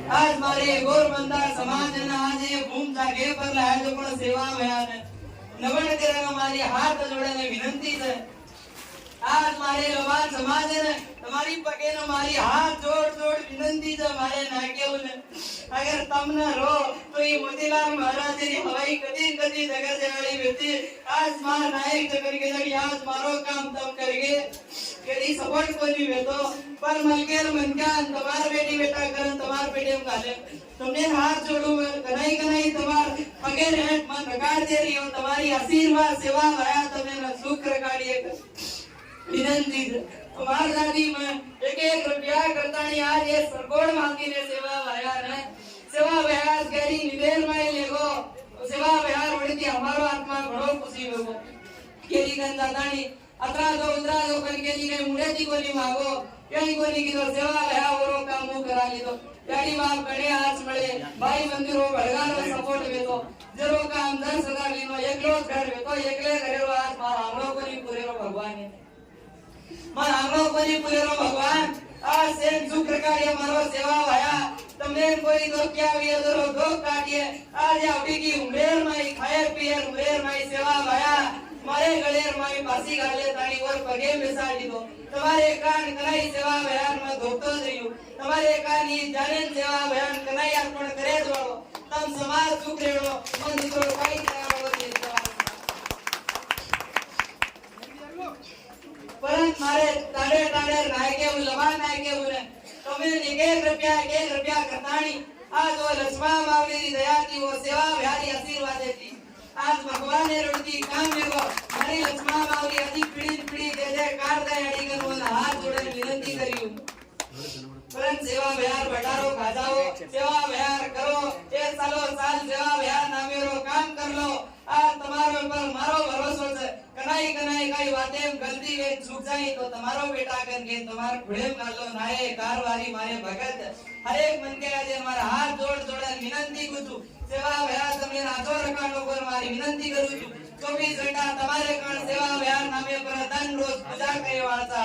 आज मारे गोरबंदा समाज ने आज ये भूम जागे पर लाया जो पण सेवा व्यान नवण करेगा मारी हाथ जोड़े ने विनंती है। आज मारे लवान समाज ने तुम्हारी पगे न मारी हाथ जोड़ जोड़ विनंती है मारे नाके उन अगर तुम न रो तो ये मोतीलाल महाराज जी हवाई कदी कदी जगह से वाली व्यक्ति आज मार नायक जगह के जगह आज मारो काम तुम करेंगे कदी सपोर्ट को नहीं भेटो पर मलकेर मनकान तुम्हार बेटी बेटा करन तुम्हार बेटे हम गाले तुमने हाथ जोड़ो कनाई कनाई तुम्हार पगे रहत मन रगाड़ दे रही हो तुम्हारी आशीर्वाद सेवा आया तुमने न सुख रगाड़िए विनंती हमार दादी में एक एक रुपया करता नहीं आज ये सरकोड़ मांगी ने सेवा आया ने सेवा व्यास गरी निदेर में लेगो सेवा व्यास बढ़ती हमारो आत्मा बड़ो खुशी होगो केली गंदा दानी अतरा दो उतरा दो करके ली गई मुड़े जी को नहीं मांगो कहीं को नहीं की तो सेवा व्यास औरों का मुंह करा ली तो डैडी बाप बड़े आज बड़े भाई मंदिरों बड़गारो सपोर्ट में तो जरो काम 10,000 लीनो एक लोग घर में तो एकले घरे आज मार हमरो को नहीं पूरे रो भगवान ने मार हमरो को नहीं पूरे रो भगवान आज सेन शुक्र कार्य मारो सेवा आया तुमने कोई तो क्या भी अदरो दो काटिए आज अभी की उम्रेर माई खाए पिए उम्रेर माई सेवा आया मारे गलेर माई पासी गाले ताणी और पगे बेसाड़ी दो तुम्हारे कान कनाई सेवा बयान में धोतो जइयो तुम्हारे कान ये जाने सेवा बयान कनाई अर्पण करे दो तम समाज सुख रेड़ो मन दूसरो काई तैयार हो देता परंत मारे ताड़े ताड़े नायके लबा नायके उरे तुम्हें एक रुपया करतानी आज वो लक्ष्मा मावली दी दया की वो सेवा बिहारी आशीर्वाद देती आज भगवान ने रुड़ती काम में को हरी लक्ष्मा मावली अधिक पीड़ी दे दे कार दे अड़ी कर वो हाथ जोड़े विनंती करियो परंत सेवा बिहार बटारो खाजाओ सेवा बिहार करो एक साल सेवा बिहार नामे रो काम कर लो आज तुम्हारे ऊपर मारो भरोसा है कनाई कनाई कई बातें गलती के चूक जाए तो तुम्हारो बेटा करके तुम्हारे खुड़े कर लो नाये कारवारी मारे भगत हर एक मन के आज हमारा हाथ जोड़ जोड़ विनंती कुछ सेवा व्यास तुमने नाचो रखानो पर मारी विनंती करू છું 24 घंटा તમારે કણ સેવા વ્યાર નામે પર ધન રોજ પૂજા કરે વાળા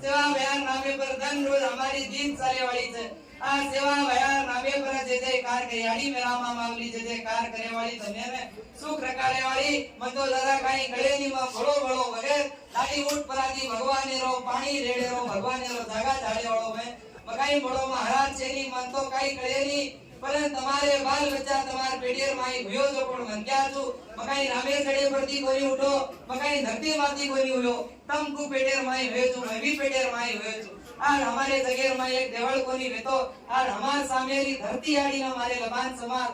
સેવા વ્યાર નામે પર ધન રોજ हमारी दिन ચાલે વાળી છે આ સેવા વ્યાર નામે પર જે જે કાર કરે આડી મેરામાં માવલી જે જે કાર કરે વાળી તમને ને સુખ રખાડે વાળી મન તો દાદા કાઈ ગળેની માં ભળો ભળો વગે દાડી ઊટ પરાજી ભગવાને રો પાણી રેડે રો ભગવાને રો જાગા જાડે વાળો મે મકાઈ મોડો માં હરાજ છેની મન તો કાઈ ગળેની परंतु तुम्हारे बाल बच्चा तुम्हारे पेड़ियर माई भयो जो पण मन क्या छु मकाई रामे सड़े परती कोनी उठो मकाई धरती माती कोनी हुयो तम को पेड़ियर माई भयो छु मैं भी पेड़ियर माई भयो छु और हमारे जगेर माई एक देवल कोनी वेतो और हमार सामेरी धरती आड़ी ना मारे लबान समाज